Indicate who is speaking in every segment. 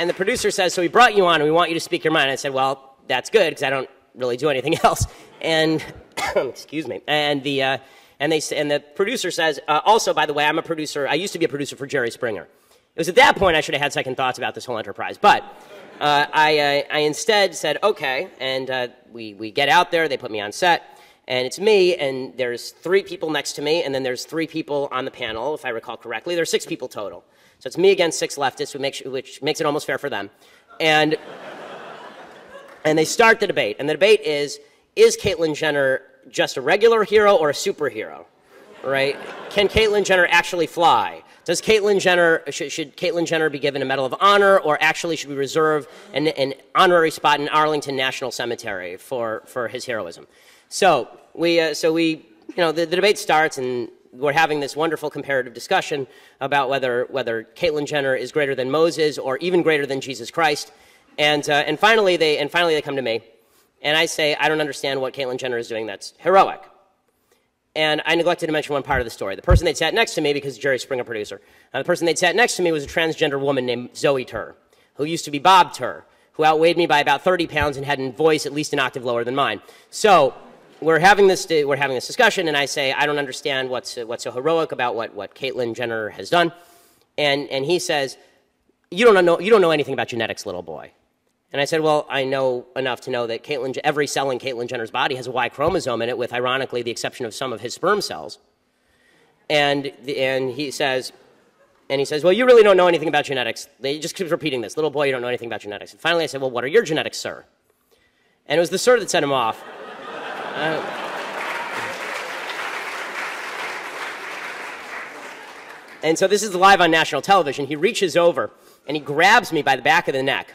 Speaker 1: the producer says, so we brought you on and we want you to speak your mind. I said, well, that's good because I don't really do anything else. And excuse me. And the producer says, also, by the way, I'm a producer. I used to be a producer for Jerry Springer. It was at that point I should have had second thoughts about this whole enterprise. But I instead said, okay. And we get out there. They put me on set. And it's me, and there's 3 people next to me, and then there's 3 people on the panel, if I recall correctly. There's 6 people total. So it's me against 6 leftists, which makes it almost fair for them. And they start the debate. And the debate is Caitlyn Jenner just a regular hero or a superhero? Right? Can Caitlyn Jenner actually fly? Does Caitlyn Jenner, should Caitlyn Jenner be given a Medal of Honor, or actually should we reserve an honorary spot in Arlington National Cemetery for his heroism? So the debate starts, and we're having this wonderful comparative discussion about whether Caitlyn Jenner is greater than Moses or even greater than Jesus Christ. And finally they come to me, and I say, I don't understand what Caitlyn Jenner is doing that's heroic. And I neglected to mention one part of the story. The person they'd sat next to me, because Jerry Springer producer, the person they'd sat next to me was a transgender woman named Zoe Tur, who used to be Bob Tur, who outweighed me by about 30 pounds and had a voice at least an octave lower than mine. So we're having this discussion, and I say, I don't understand what's so heroic about what Caitlyn Jenner has done. And he says, you don't know anything about genetics, little boy. And I said, well, I know enough to know that every cell in Caitlyn Jenner's body has a Y chromosome in it, with, ironically, the exception of some of his sperm cells. And he says, well, you really don't know anything about genetics. They just keep repeating this, little boy, you don't know anything about genetics. And finally I said, well, what are your genetics, sir? And it was the sir that set him off. And so this is live on national television. He reaches over and he grabs me by the back of the neck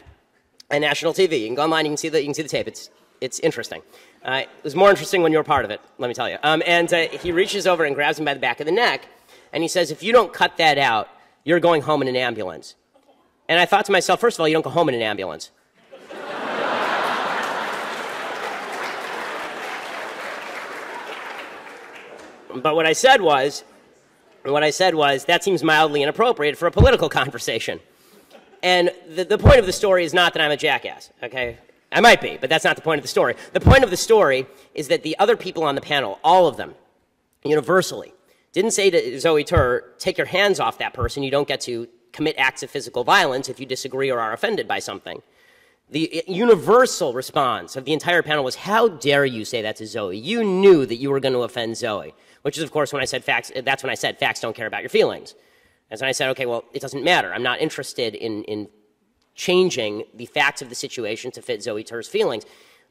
Speaker 1: on national TV. You can go online, you can see the tape. It's interesting. It was more interesting when you were part of it, let me tell you. He reaches over and grabs me by the back of the neck, and he says, if you don't cut that out, you're going home in an ambulance. And I thought to myself, first of all, you don't go home in an ambulance. But what I said was, that seems mildly inappropriate for a political conversation. And the point of the story is not that I'm a jackass, okay? I might be, but that's not the point of the story. The point of the story is that the other people on the panel, all of them, universally, didn't say to Zoe Tur, take your hands off that person. You don't get to commit acts of physical violence if you disagree or are offended by something. The universal response of the entire panel was, how dare you say that to Zoe? You knew that you were going to offend Zoe. Which is, of course, when I said facts, that's when I said facts don't care about your feelings. And so I said, okay, well, it doesn't matter. I'm not interested in changing the facts of the situation to fit Zoe Tur's feelings.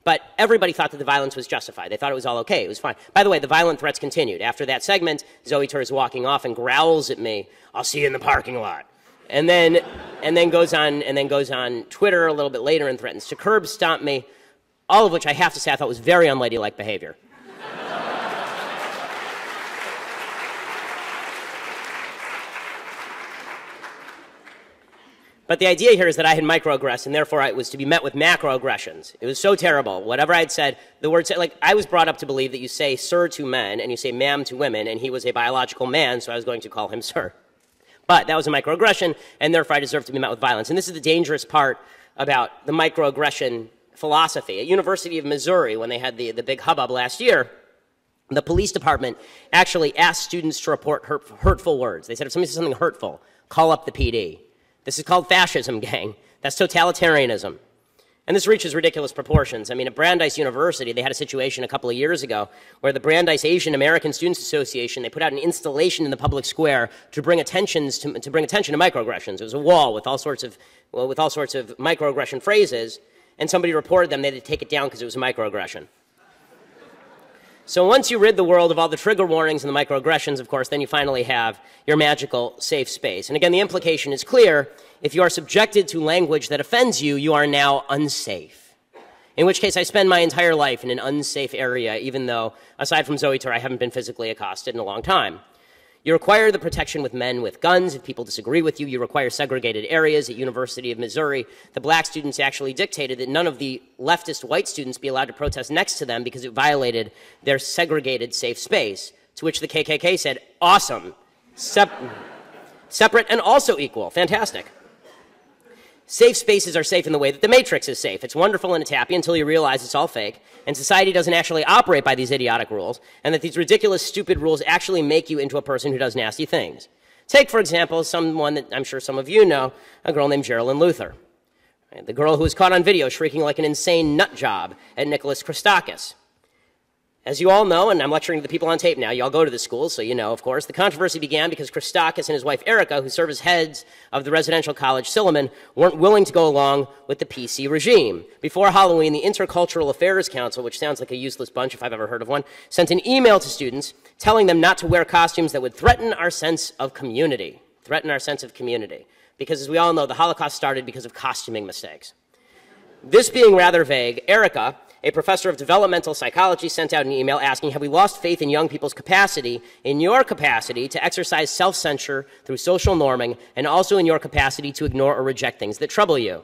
Speaker 1: But everybody thought that the violence was justified. They thought it was all okay. It was fine. By the way, the violent threats continued. After that segment, Zoe Tur is walking off and growls at me, I'll see you in the parking lot. And then goes on Twitter a little bit later and threatens to curb stomp me, all of which I have to say I thought was very unladylike behavior. But the idea here is that I had microaggressed, and therefore I was to be met with macroaggressions. It was so terrible. Whatever I'd said, the word, like, I was brought up to believe that you say sir to men and you say ma'am to women, and he was a biological man, so I was going to call him sir. But that was a microaggression, and therefore I deserved to be met with violence. And this is the dangerous part about the microaggression philosophy. At University of Missouri, when they had the big hubbub last year, the police department actually asked students to report hurtful words. They said, if somebody says something hurtful, call up the PD. This is called fascism, gang. That's totalitarianism. And this reaches ridiculous proportions. I mean, at Brandeis University, they had a situation a couple of years ago where the Brandeis Asian American Students Association, they put out an installation in the public square to bring attention to microaggressions. It was a wall with all sorts of microaggression phrases, and somebody reported them. They had to take it down because it was a microaggression. So once you rid the world of all the trigger warnings and the microaggressions, of course, then you finally have your magical safe space. And again, the implication is clear. If you are subjected to language that offends you, you are now unsafe. In which case, I spend my entire life in an unsafe area, even though, aside from Zoe Tur, I haven't been physically accosted in a long time. You require the protection with men with guns. If people disagree with you, you require segregated areas. At University of Missouri, the black students actually dictated that none of the leftist white students be allowed to protest next to them because it violated their segregated safe space, to which the KKK said, awesome, separate and also equal, fantastic. Safe spaces are safe in the way that the Matrix is safe. It's wonderful and it's happy until you realize it's all fake, and society doesn't actually operate by these idiotic rules, and that these ridiculous, stupid rules actually make you into a person who does nasty things. Take, for example, someone that I'm sure some of you know, a girl named Geraldine Luther. The girl who was caught on video shrieking like an insane nut job at Nicholas Christakis. As you all know, and I'm lecturing to the people on tape now, you all go to the school, so you know, of course, the controversy began because Christakis and his wife Erica, who serve as heads of the residential college Silliman, weren't willing to go along with the PC regime. Before Halloween, the Intercultural Affairs Council, which sounds like a useless bunch if I've ever heard of one, sent an email to students telling them not to wear costumes that would threaten our sense of community. Threaten our sense of community. Because as we all know, the Holocaust started because of costuming mistakes. This being rather vague, Erica, a professor of developmental psychology, sent out an email asking, have we lost faith in young people's capacity, in your capacity to exercise self-censure through social norming, and also in your capacity to ignore or reject things that trouble you?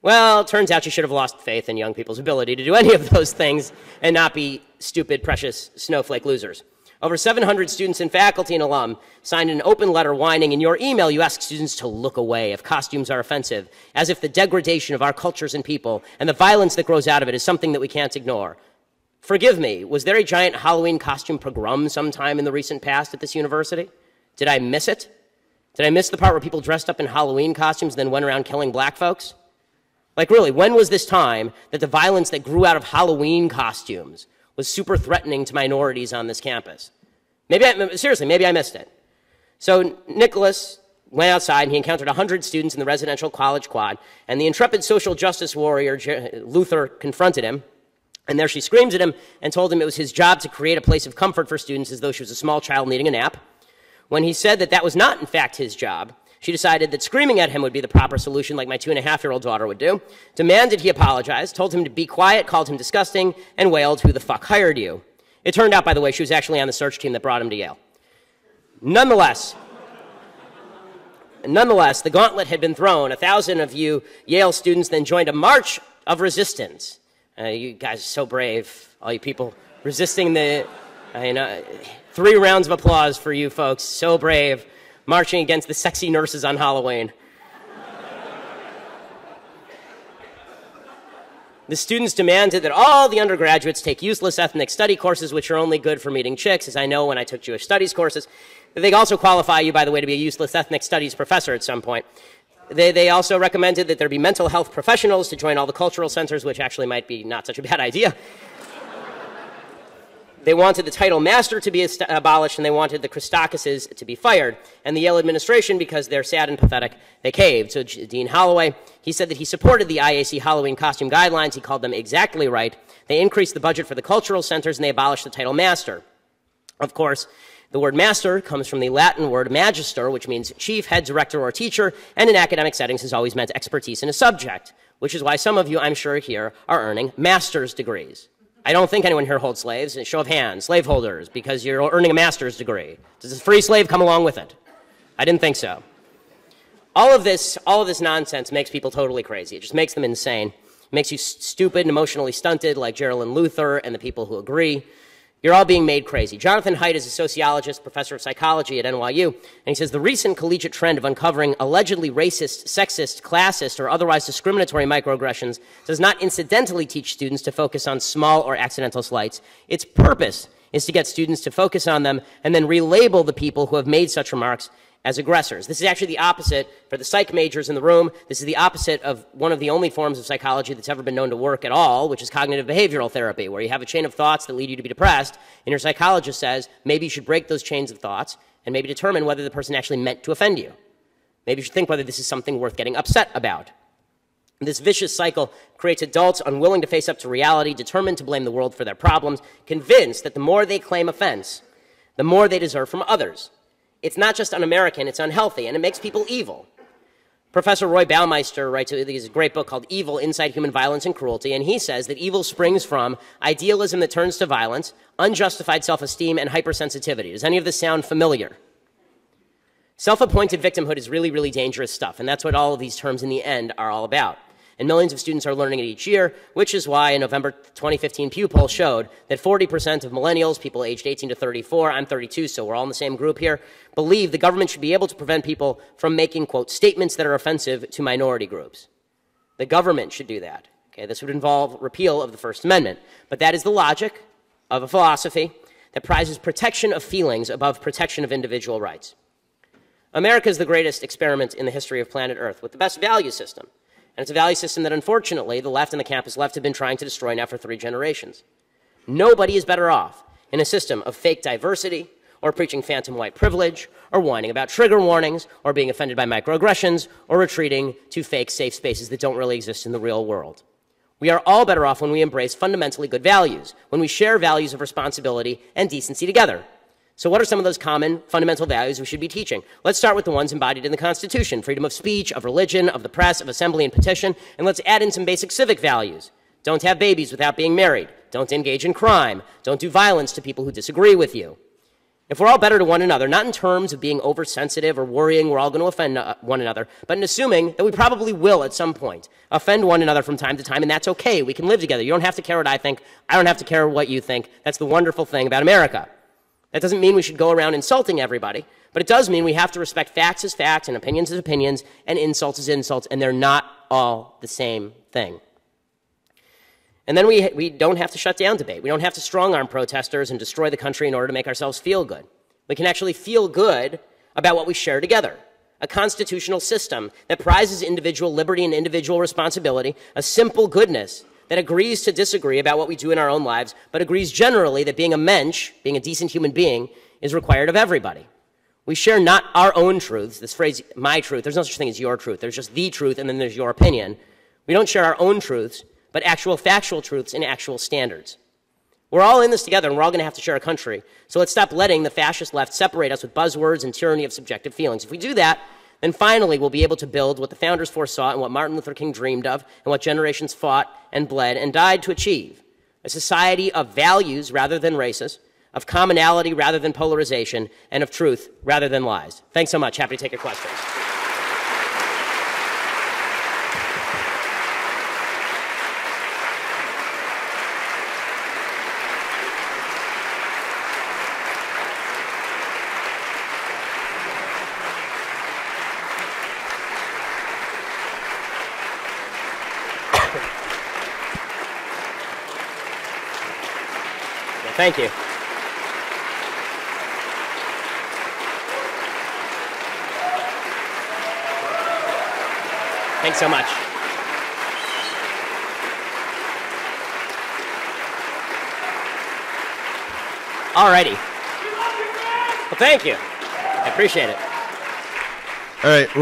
Speaker 1: Well, it turns out you should have lost faith in young people's ability to do any of those things and not be stupid, precious snowflake losers. Over 700 students and faculty and alum signed an open letter whining, in your email you ask students to look away if costumes are offensive, as if the degradation of our cultures and people and the violence that grows out of it is something that we can't ignore. Forgive me, was there a giant Halloween costume pogrom sometime in the recent past at this university? Did I miss it? Did I miss the part where people dressed up in Halloween costumes and then went around killing black folks? Like really, when was this time that the violence that grew out of Halloween costumes was super threatening to minorities on this campus? Seriously, maybe I missed it. So Nicholas went outside and he encountered 100 students in the residential college quad, and the intrepid social justice warrior Luther confronted him, and there she screams at him and told him it was his job to create a place of comfort for students as though she was a small child needing a nap. When he said that that was not in fact his job, she decided that screaming at him would be the proper solution, like my 2.5-year-old daughter would do, demanded he apologize, told him to be quiet, called him disgusting, and wailed, "Who the fuck hired you?" It turned out, by the way, she was actually on the search team that brought him to Yale. Nonetheless, the gauntlet had been thrown. 1,000 of you Yale students then joined a march of resistance. You guys are so brave, all you people resisting the, 3 rounds of applause for you folks, so brave, marching against the sexy nurses on Halloween. The students demanded that all the undergraduates take useless ethnic study courses, which are only good for meeting chicks, as I know when I took Jewish studies courses. They also qualify you, by the way, to be a useless ethnic studies professor at some point. They also recommended that there be mental health professionals to join all the cultural centers, which actually might be not such a bad idea. They wanted the title master to be abolished, and they wanted the Christakises to be fired. And the Yale administration, because they're sad and pathetic, they caved. So Dean Holloway, he said that he supported the IAC Halloween costume guidelines. He called them exactly right. They increased the budget for the cultural centers, and they abolished the title master. Of course, the word master comes from the Latin word magister, which means chief, head, director, or teacher, and in academic settings has always meant expertise in a subject, which is why some of you, I'm sure, here are earning master's degrees. I don't think anyone here holds slaves. Show of hands, slaveholders, because you're earning a master's degree. Does a free slave come along with it? I didn't think so. All of this nonsense makes people totally crazy. It just makes them insane. It makes you stupid and emotionally stunted, like Geraldine Luther and the people who agree. You're all being made crazy. Jonathan Haidt is a sociologist, professor of psychology at NYU, and he says the recent collegiate trend of uncovering allegedly racist, sexist, classist, or otherwise discriminatory microaggressions does not incidentally teach students to focus on small or accidental slights. Its purpose is to get students to focus on them and then relabel the people who have made such remarks as aggressors. This is actually the opposite for the psych majors in the room. This is the opposite of one of the only forms of psychology that's ever been known to work at all, which is cognitive behavioral therapy, where you have a chain of thoughts that lead you to be depressed, and your psychologist says maybe you should break those chains of thoughts and maybe determine whether the person actually meant to offend you. Maybe you should think whether this is something worth getting upset about. This vicious cycle creates adults unwilling to face up to reality, determined to blame the world for their problems, convinced that the more they claim offense, the more they deserve from others. It's not just un-American, it's unhealthy, and it makes people evil. Professor Roy Baumeister writes a great book called Evil, Inside Human Violence and Cruelty, and he says that evil springs from idealism that turns to violence, unjustified self-esteem, and hypersensitivity. Does any of this sound familiar? Self-appointed victimhood is really, really dangerous stuff, and that's what all of these terms in the end are all about. And millions of students are learning it each year, which is why a November 2015 Pew poll showed that 40% of millennials, people aged 18 to 34, I'm 32, so we're all in the same group here, believe the government should be able to prevent people from making, quote, statements that are offensive to minority groups. The government should do that. Okay, this would involve repeal of the First Amendment. But that is the logic of a philosophy that prizes protection of feelings above protection of individual rights. America is the greatest experiment in the history of planet Earth with the best value system. And it's a value system that, unfortunately, the left and the campus left have been trying to destroy now for 3 generations. Nobody is better off in a system of fake diversity, or preaching phantom white privilege, or whining about trigger warnings, or being offended by microaggressions, or retreating to fake safe spaces that don't really exist in the real world. We are all better off when we embrace fundamentally good values, when we share values of responsibility and decency together. So what are some of those common fundamental values we should be teaching? Let's start with the ones embodied in the Constitution: freedom of speech, of religion, of the press, of assembly and petition, and let's add in some basic civic values. Don't have babies without being married. Don't engage in crime. Don't do violence to people who disagree with you. If we're all better to one another, not in terms of being oversensitive or worrying we're all going to offend one another, but in assuming that we probably will at some point offend one another from time to time, and that's okay. We can live together. You don't have to care what I think. I don't have to care what you think. That's the wonderful thing about America. That doesn't mean we should go around insulting everybody, but it does mean we have to respect facts as facts and opinions as opinions and insults as insults, and they're not all the same thing. And then we don't have to shut down debate. We don't have to strong-arm protesters and destroy the country in order to make ourselves feel good. We can actually feel good about what we share together. A constitutional system that prizes individual liberty and individual responsibility, a simple goodness that agrees to disagree about what we do in our own lives, but agrees generally that being a mensch, being a decent human being, is required of everybody. We share not our own truths, this phrase, my truth. There's no such thing as your truth. There's just the truth, and then there's your opinion. We don't share our own truths, but actual factual truths and actual standards. We're all in this together, and we're all going to have to share a country. So let's stop letting the fascist left separate us with buzzwords and tyranny of subjective feelings. If we do that, then finally we'll be able to build what the founders foresaw and what Martin Luther King dreamed of and what generations fought and bled and died to achieve: a society of values rather than races, of commonality rather than polarization, and of truth rather than lies. Thanks so much. Happy to take your questions. Thank you. Thanks so much. All righty. Well, thank you. I appreciate it.
Speaker 2: All right,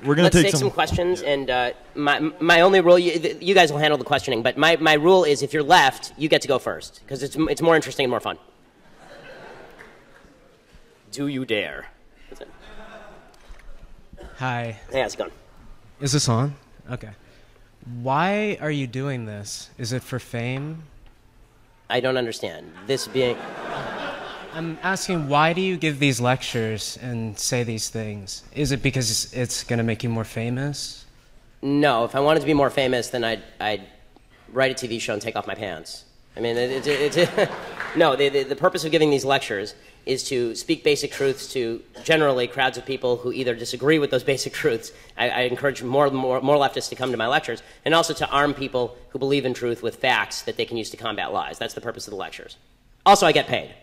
Speaker 2: we're gonna
Speaker 1: take some questions, and my only rule, you guys will handle the questioning, but my rule is if you're left, you get to go first, because it's more interesting and more fun. Do you dare?
Speaker 3: Hi.
Speaker 1: Hey, how's it going?
Speaker 3: Is this on? Okay. Why are you doing this? Is it for fame?
Speaker 1: I don't understand. This being...
Speaker 3: I'm asking, why do you give these lectures and say these things? Is it because it's going to make you more famous?
Speaker 1: No. If I wanted to be more famous, then I'd write a TV show and take off my pants. I mean, no, the purpose of giving these lectures is to speak basic truths to generally crowds of people who either disagree with those basic truths. I encourage more leftists to come to my lectures, and also to arm people who believe in truth with facts that they can use to combat lies. That's the purpose of the lectures. Also, I get paid.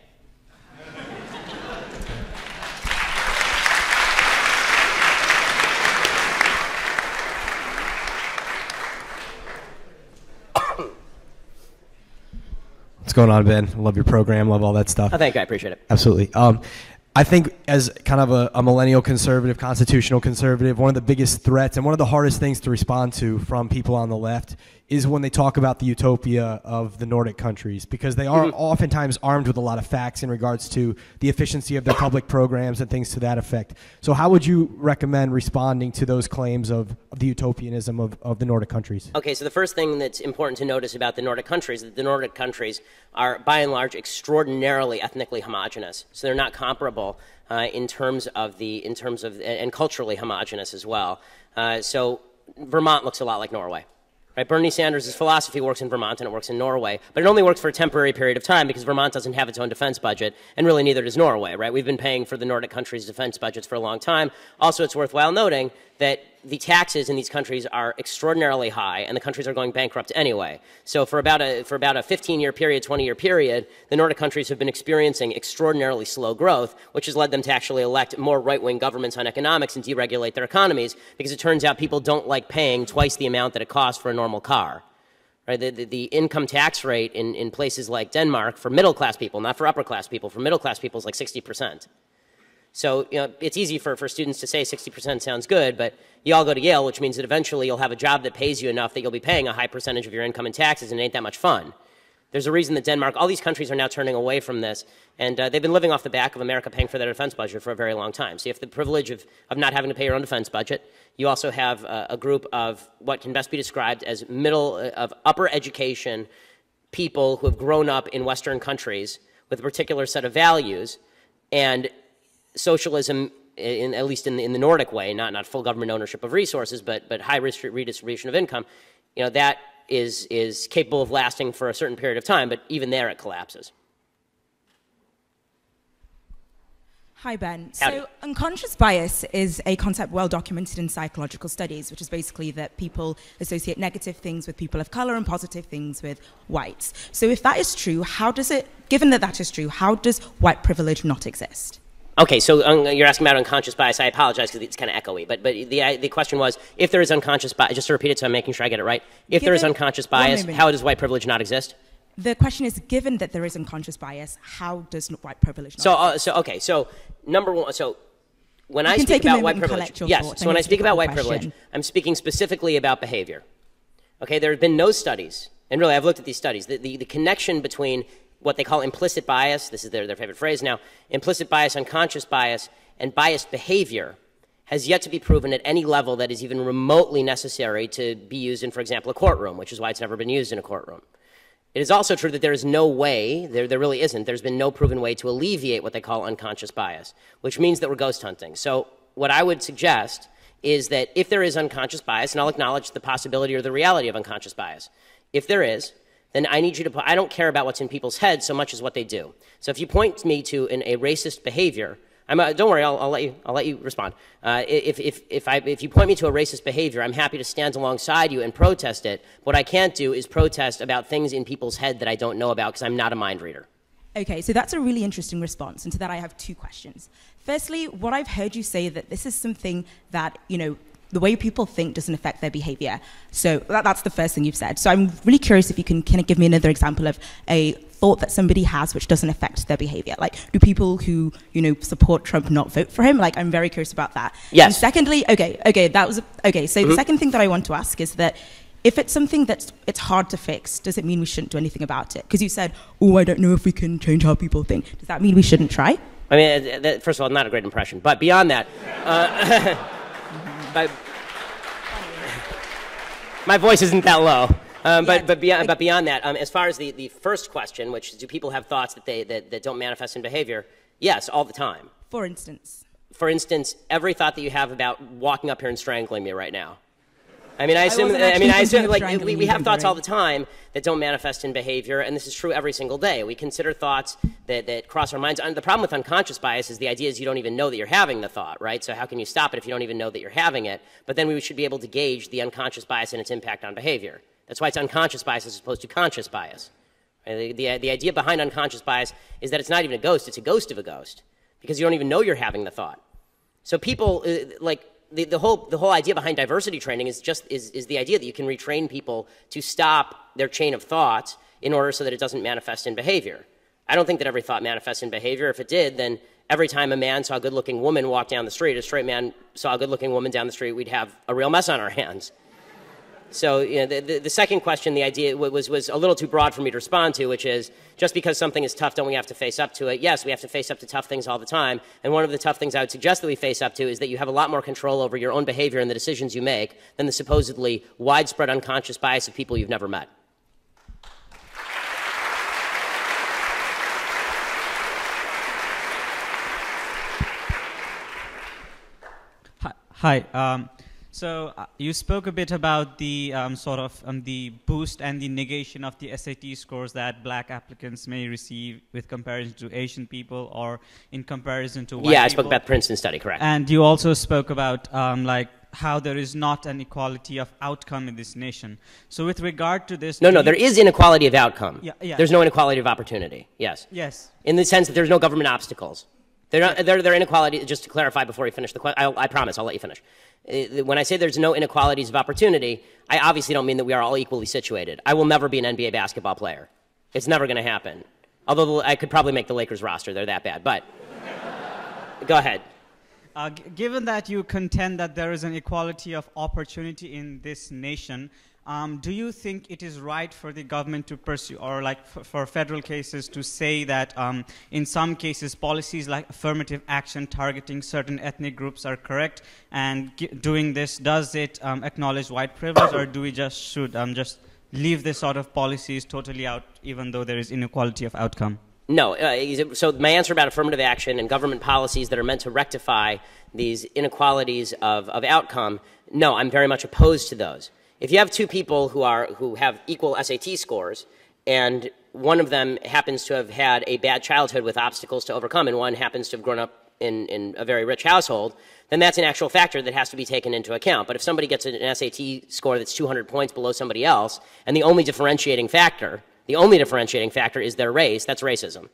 Speaker 4: What's going on, Ben? Love your program, love all that stuff.
Speaker 1: Oh, thank you, I appreciate it.
Speaker 4: Absolutely. I think as kind of a millennial conservative, constitutional conservative, one of the biggest threats and one of the hardest things to respond to from people on the left is when they talk about the utopia of the Nordic countries, because they are oftentimes armed with a lot of facts in regards to the efficiency of their public programs and things to that effect. So how would you recommend responding to those claims of the utopianism of the Nordic countries?
Speaker 1: Okay, so the first thing that's important to notice about the Nordic countries is that the Nordic countries are, by and large, extraordinarily ethnically homogenous. So they're not comparable in terms of and culturally homogenous as well. So Vermont looks a lot like Norway. Right? Bernie Sanders' philosophy works in Vermont and it works in Norway, but it only works for a temporary period of time because Vermont doesn't have its own defense budget, and really neither does Norway. Right? We've been paying for the Nordic countries' defense budgets for a long time. Also, it's worthwhile noting that the taxes in these countries are extraordinarily high, and the countries are going bankrupt anyway. So for about a 15-year period, 20-year period, the Nordic countries have been experiencing extraordinarily slow growth, which has led them to actually elect more right-wing governments on economics and deregulate their economies, because it turns out people don't like paying twice the amount that it costs for a normal car. Right? The income tax rate in places like Denmark for middle-class people, not for upper-class people, for middle-class people is like 60%. So, it's easy for students to say 60% sounds good, but you all go to Yale, which means that eventually you'll have a job that pays you enough that you'll be paying a high percentage of your income in taxes, and it ain't that much fun. There's a reason that Denmark, all these countries are now turning away from this, and they've been living off the back of America paying for their defense budget for a very long time. So you have the privilege of not having to pay your own defense budget. You also have a group of what can best be described as upper education people who have grown up in Western countries with a particular set of values, and socialism, at least in the Nordic way, not full government ownership of resources, but high redistribution of income, that is capable of lasting for a certain period of time, but even there it collapses.
Speaker 5: Hi, Ben.
Speaker 1: Howdy.
Speaker 5: So unconscious bias is a concept well documented in psychological studies, which is basically that people associate negative things with people of color and positive things with whites. So if that is true, given that that is true, how does white privilege not exist?
Speaker 1: Okay, so you're asking about unconscious bias. I apologize because it's kind of echoey, but the question was, if there is unconscious bias, just to repeat it so I'm making sure I get it right, if there is unconscious bias, how does white privilege not exist?
Speaker 5: The question is, given that there is unconscious bias, how does white privilege not exist?
Speaker 1: So number one, so when I speak about white privilege, yes, so when I speak about white privilege, I'm speaking specifically about behavior. Okay, there have been no studies, and really I've looked at these studies, the connection between what they call implicit bias, this is their favorite phrase now, implicit bias, unconscious bias, and biased behavior has yet to be proven at any level that is even remotely necessary to be used in, for example, a courtroom, which is why it's never been used in a courtroom. It is also true that there is no way, there really isn't, there's been no proven way to alleviate what they call unconscious bias, which means that we're ghost hunting. So what I would suggest is that if there is unconscious bias, and I'll acknowledge the possibility or the reality of unconscious bias, if there is, then I need you to I don't care about what's in people's heads so much as what they do. So if you point me to a racist behavior, don't worry, I'll let you respond. If you point me to a racist behavior, I'm happy to stand alongside you and protest it. What I can't do is protest about things in people's head that I don't know about because I'm not a mind reader.
Speaker 5: Okay, so that's a really interesting response, and to that I have two questions. Firstly, what I've heard you say that this is something that, the way people think doesn't affect their behavior. So that's the first thing you've said. So I'm really curious if you can kind of give me another example of a thought that somebody has which doesn't affect their behavior. Like, do people who, support Trump not vote for him? Like, I'm very curious about that.
Speaker 1: Yes.
Speaker 5: And secondly, so the second thing that I want to ask is that if it's something it's hard to fix, does it mean we shouldn't do anything about it? Because you said, I don't know if we can change how people think. Does that mean we shouldn't try?
Speaker 1: I mean, first of all, not a great impression. But beyond that, my voice isn't that low. But beyond that, as far as the first question, which is, do people have thoughts that don't manifest in behavior? Yes, all the time.
Speaker 5: For instance?
Speaker 1: For instance, every thought that you have about walking up here and strangling me right now. I assume like we have thoughts all the time that don't manifest in behavior, and this is true every single day. We consider thoughts that cross our minds. And the problem with unconscious bias is the idea is you don't even know that you're having the thought, right? So how can you stop it if you don't even know that you're having it? But then we should be able to gauge the unconscious bias and its impact on behavior. That's why it's unconscious bias as opposed to conscious bias. Right? The idea behind unconscious bias is that it's not even a ghost, it's a ghost of a ghost, because you don't even know you're having the thought. So people, the whole idea behind diversity training is the idea that you can retrain people to stop their chain of thought in order so that it doesn't manifest in behavior. I don't think that every thought manifests in behavior. If it did, then every time a man saw a good-looking woman walk down the street, a straight man saw a good-looking woman down the street, we'd have a real mess on our hands. So the second question, the idea was a little too broad for me to respond to, which is, just because something is tough, don't we have to face up to it? Yes, we have to face up to tough things all the time. And one of the tough things I would suggest that we face up to is that you have a lot more control over your own behavior and the decisions you make than the supposedly widespread unconscious bias of people you've never met.
Speaker 6: Hi. So you spoke a bit about the the boost and the negation of the SAT scores that black applicants may receive with comparison to Asian people or in comparison to white people.
Speaker 1: Yeah, I spoke about the Princeton study, correct.
Speaker 6: And you also spoke about how there is not an equality of outcome in this nation. So with regard to this...
Speaker 1: No, there is inequality of outcome.
Speaker 6: Yeah.
Speaker 1: There's no inequality of opportunity, yes.
Speaker 6: Yes.
Speaker 1: In the sense that there's no government obstacles. They're inequality, just to clarify before you finish the question, I promise, I'll let you finish. When I say there's no inequalities of opportunity, I obviously don't mean that we are all equally situated. I will never be an NBA basketball player. It's never going to happen. Although I could probably make the Lakers roster, they're that bad, but go ahead.
Speaker 6: Given that you contend that there is an equality of opportunity in this nation, do you think it is right for the government to pursue, or like for federal cases to say that in some cases policies like affirmative action targeting certain ethnic groups are correct, and doing this, does it acknowledge white privilege, or do we should just leave this sort of policies totally out even though there is inequality of outcome?
Speaker 1: No. So my answer about affirmative action and government policies that are meant to rectify these inequalities of outcome, no, I'm very much opposed to those. If you have two people who have equal SAT scores, and one of them happens to have had a bad childhood with obstacles to overcome, and one happens to have grown up in a very rich household, then that's an actual factor that has to be taken into account. But if somebody gets an SAT score that's 200 points below somebody else, and the only differentiating factor is their race, that's racism.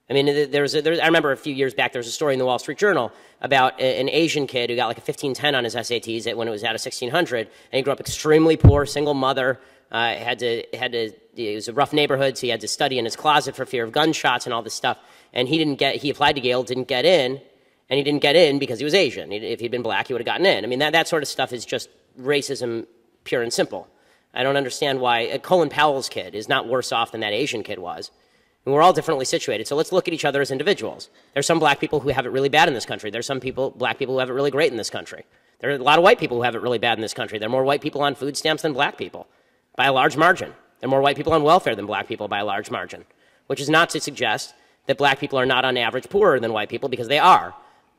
Speaker 1: I mean, I remember a few years back there was a story in the Wall Street Journal about an Asian kid who got like a 1510 on his SATs when it was out of 1600, and he grew up extremely poor, single mother, it was a rough neighborhood, so he had to study in his closet for fear of gunshots and all this stuff, and he applied to Yale, didn't get in, and he didn't get in because he was Asian. If he'd been black, he would have gotten in. I mean, that sort of stuff is just racism pure and simple. I don't understand why Colin Powell's kid is not worse off than that Asian kid was. And we're all differently situated, so let's look at each other as individuals. There's some black people who have it really bad in this country. There's some black people who have it really great in this country. There are a lot of white people who have it really bad in this country. There are more white people on food stamps than black people, by a large margin. There are more white people on welfare than black people by a large margin, which is not to suggest that black people are not on average poorer than white people, because they are.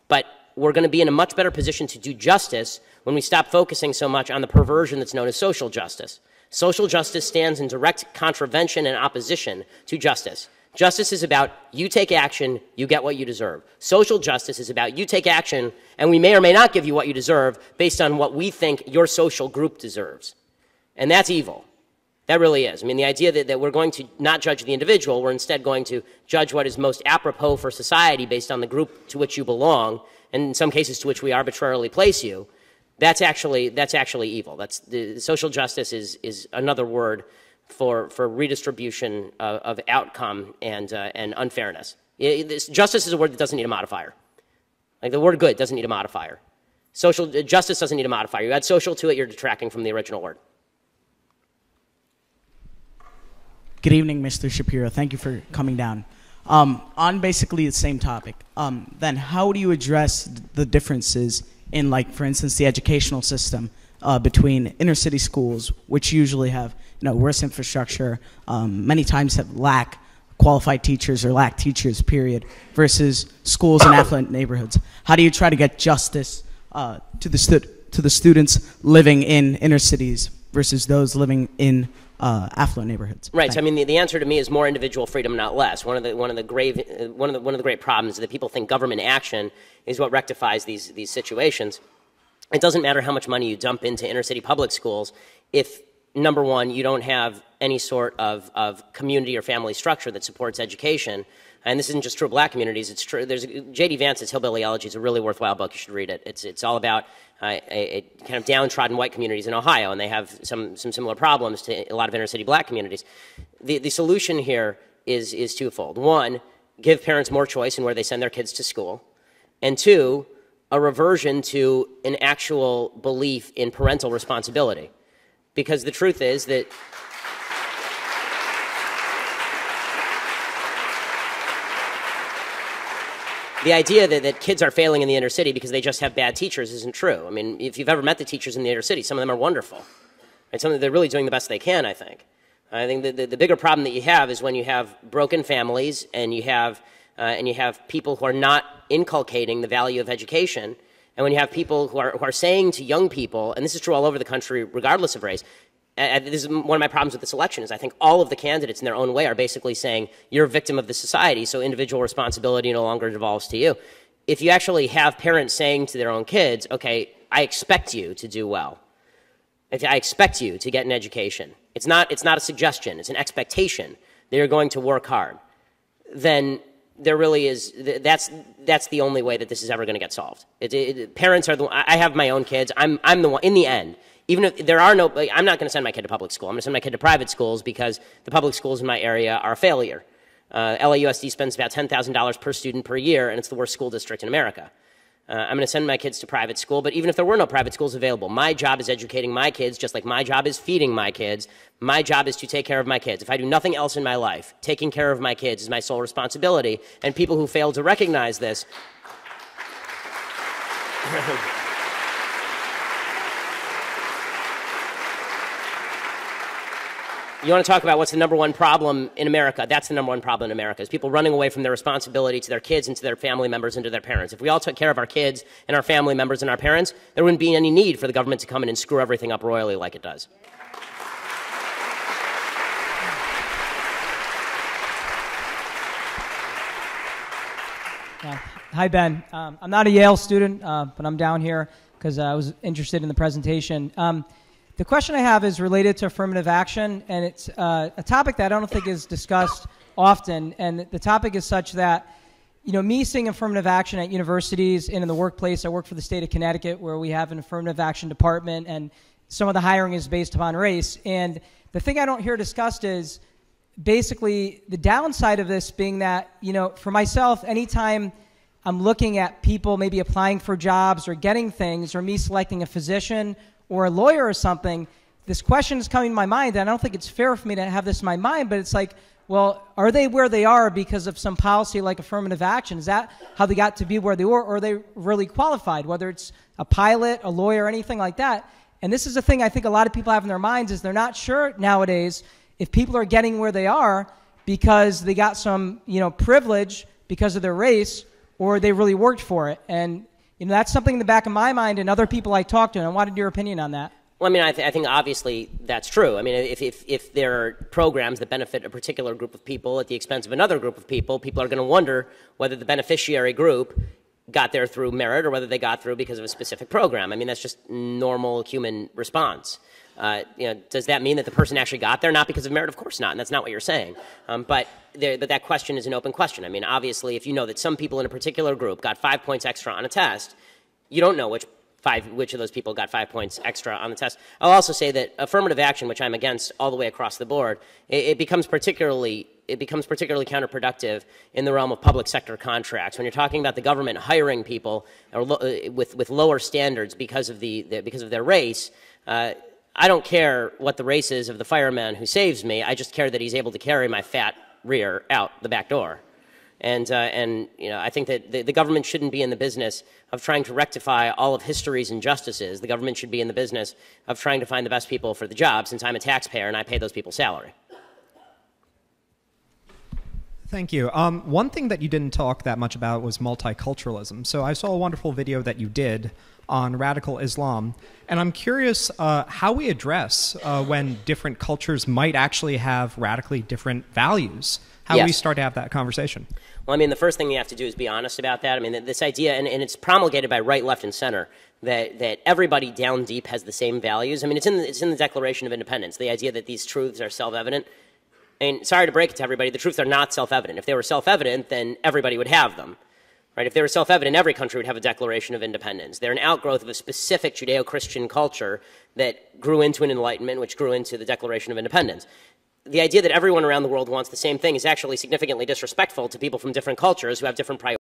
Speaker 1: But we're going to be in a much better position to do justice when we stop focusing so much on the perversion that's known as social justice. Social justice stands in direct contravention and opposition to justice. Justice is about you take action, you get what you deserve. Social justice is about you take action, and we may or may not give you what you deserve based on what we think your social group deserves. And that's evil. That really is. I mean, the idea that we're going to not judge the individual, we're instead going to judge what is most apropos for society based on the group to which you belong, and in some cases to which we arbitrarily place you, that's actually evil. Social justice is another word for redistribution of outcome and unfairness. Justice is a word that doesn't need a modifier. Like the word good doesn't need a modifier. Justice doesn't need a modifier. You add social to it, you're detracting from the original word.
Speaker 7: Good evening, Mr. Shapiro. Thank you for coming down. On basically the same topic, then how do you address the differences in, like, for instance, the educational system between inner city schools, which usually have worse infrastructure, many times have lack qualified teachers or lack teachers, period, versus schools in affluent neighborhoods? How do you try to get justice to the students living in inner cities versus those living in affluent neighborhoods?
Speaker 1: Right. So I mean, the answer to me is more individual freedom, not less. One of the great problems is that people think government action is what rectifies these situations. It doesn't matter how much money you dump into inner city public schools if, number one, you don't have any sort of community or family structure that supports education. And this isn't just true of black communities. It's true. There's J.D. Vance's Hillbilly Elegy is a really worthwhile book. You should read it. It's all about a kind of downtrodden white communities in Ohio, and they have some similar problems to a lot of inner city black communities. The solution here is twofold. One, give parents more choice in where they send their kids to school, and two, a reversion to an actual belief in parental responsibility, because the truth is that the idea that kids are failing in the inner city because they just have bad teachers isn't true. I mean, if you've ever met the teachers in the inner city, some of them are wonderful. Right? They're really doing the best they can, I think. I think the bigger problem that you have is when you have broken families and you have people who are not inculcating the value of education, and when you have people who are saying to young people, and this is true all over the country regardless of race, this is one of my problems with this election, is I think all of the candidates in their own way are basically saying, you're a victim of the society, so individual responsibility no longer devolves to you. If you actually have parents saying to their own kids, okay, I expect you to do well. I expect you to get an education. It's not a suggestion, it's an expectation that you're going to work hard. Then there really is, that's the only way that this is ever going to get solved. Parents are I have my own kids. I'm the one, in the end, even if there are no, I'm not going to send my kid to public school. I'm going to send my kid to private schools because the public schools in my area are a failure. LAUSD spends about $10,000 per student per year, and it's the worst school district in America. I'm going to send my kids to private school, but even if there were no private schools available, my job is educating my kids, just like my job is feeding my kids. My job is to take care of my kids. If I do nothing else in my life, taking care of my kids is my sole responsibility, and people who fail to recognize this You want to talk about what's the number one problem in America? That's the number one problem in America, is people running away from their responsibility to their kids and to their family members and to their parents. If we all took care of our kids and our family members and our parents, there wouldn't be any need for the government to come in and screw everything up royally like it does.
Speaker 8: Hi, Ben. I'm not a Yale student, but I'm down here because I was interested in the presentation. The question I have is related to affirmative action, and it's a topic that I don't think is discussed often. And the topic is such that, you know, me seeing affirmative action at universities and in the workplace, I work for the state of Connecticut where we have an affirmative action department, and some of the hiring is based upon race. And the thing I don't hear discussed is basically the downside of this being that, you know, for myself, anytime I'm looking at people maybe applying for jobs or getting things, or me selecting a physician or a lawyer or something, this question is coming to my mind, and I don't think it's fair for me to have this in my mind, but it's like, well, are they where they are because of some policy like affirmative action? Is that how they got to be where they were, or are they really qualified, whether it's a pilot, a lawyer, anything like that? And this is a thing I think a lot of people have in their minds, is they're not sure nowadays if people are getting where they are because they got some, you know, privilege because of their race, or they really worked for it. And you know, that's something in the back of my mind and other people I talked to, and I wanted your opinion on that.
Speaker 1: Well, I mean, I think obviously that's true. I mean, if there are programs that benefit a particular group of people at the expense of another group of people are going to wonder whether the beneficiary group got there through merit or whether they got through because of a specific program. I mean, that's just normal human response. You know, does that mean that the person actually got there not because of merit? Of course not, and that's not what you're saying. But that question is an open question. I mean, obviously, if you know that some people in a particular group got 5 points extra on a test, you don't know which of those people got 5 points extra on the test. I'll also say that affirmative action, which I'm against all the way across the board, it becomes particularly counterproductive in the realm of public sector contracts. When you're talking about the government hiring people with lower standards because of their race, I don't care what the race is of the fireman who saves me. I just care that he's able to carry my fat rear out the back door. And you know, I think that the government shouldn't be in the business of trying to rectify all of history's injustices. The government should be in the business of trying to find the best people for the job, since I'm a taxpayer and I pay those people's salary.
Speaker 9: Thank you. One thing that you didn't talk that much about was multiculturalism. So I saw a wonderful video that you did on radical Islam, and I'm curious how we address when different cultures might actually have radically different values. How do we start to have that conversation?
Speaker 1: Well, I mean, the first thing you have to do is be honest about that. I mean, this idea, and it's promulgated by right, left, and center, that everybody down deep has the same values. I mean, it's in the Declaration of Independence, the idea that these truths are self-evident. I mean, sorry to break it to everybody, the truths are not self-evident. If they were self-evident, then everybody would have them. Right? If they were self-evident, every country would have a Declaration of Independence. They're an outgrowth of a specific Judeo-Christian culture that grew into an Enlightenment, which grew into the Declaration of Independence. The idea that everyone around the world wants the same thing is actually significantly disrespectful to people from different cultures who have different priorities.